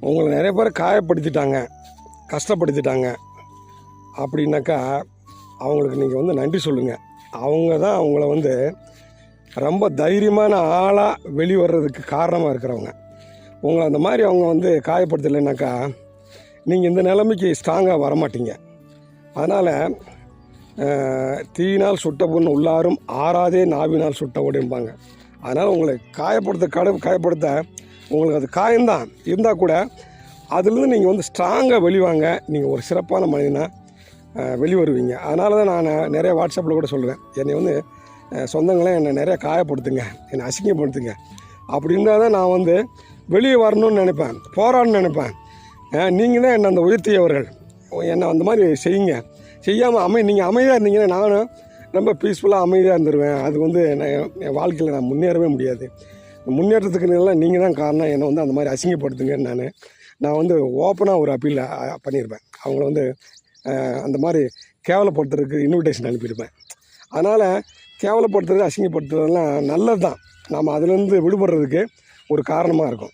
உங்களை நிறைய பேர் காயப்படுத்திட்டாங்க, கஷ்டப்படுத்திட்டாங்க அப்படின்னாக்கா அவங்களுக்கு நீங்கள் வந்து நன்றி சொல்லுங்கள். அவங்க தான் அவங்கள ரொம்ப தைரியமான ஆளாக வெளிவர்றதுக்கு காரணமாக இருக்கிறவங்க. உங்களை அந்த மாதிரி அவங்க காயப்படுத்தலைனாக்கா நீங்கள் இந்த நிலைமைக்கு ஸ்ட்ராங்காக வரமாட்டீங்க. அதனால் தீயினால் சுட்ட பொண்ணு உள்ளாரும் ஆறாதே நாவினால் சுட்ட உடைம்பாங்க. அதனால் உங்களை காயப்படுத்த உங்களுக்கு அது காயம்தான் இருந்தால் கூட அதுலேருந்து நீங்கள் ஸ்ட்ராங்காக வெளிவாங்க. நீங்கள் ஒரு சிறப்பான மனிதனாக வெளிவருவீங்க. அதனால தான் நான் நிறைய வாட்ஸ்அப்பில் கூட சொல்லுவேன், என்னை சொந்தங்களே என்னை நிறையா காயப்படுத்துங்க, என்னை அசிங்கப்படுத்துங்க. அப்படி இருந்தால் தான் நான் வெளியே வரணும்னு நினைப்பேன், போராடணும்னு நினைப்பேன். நீங்கள் தான் என்னை அந்த உயர்த்தியவர்கள். என்னை அந்த மாதிரி செய்யுங்க. செய்யாமல் நீங்கள் அமைதியாக இருந்தீங்கன்னா நானும் ரொம்ப பீஸ்ஃபுல்லாக அமைதியாக இருந்துருவேன். அது என் வாழ்க்கையில் நான் முன்னேறவே முடியாது. முன்னேற்றத்துக்கு எல்லாம் நீங்கள் தான் காரணம். என்னை அந்த மாதிரி அசிங்கப்படுத்துங்கன்னு நான் ஓப்பனாக ஒரு அப்பீல் பண்ணியிருப்பேன். அவங்கள அந்த மாதிரி கேவலப்படுத்துறதுக்கு இன்விடேஷன் அனுப்பியிருப்பேன். அதனால் கேவலப்படுத்துறது, அசிங்கப்படுத்துறதுலாம் நல்லது தான். நாம் அதுலேருந்து விடுபடுறதுக்கு ஒரு காரணமாக இருக்கும்.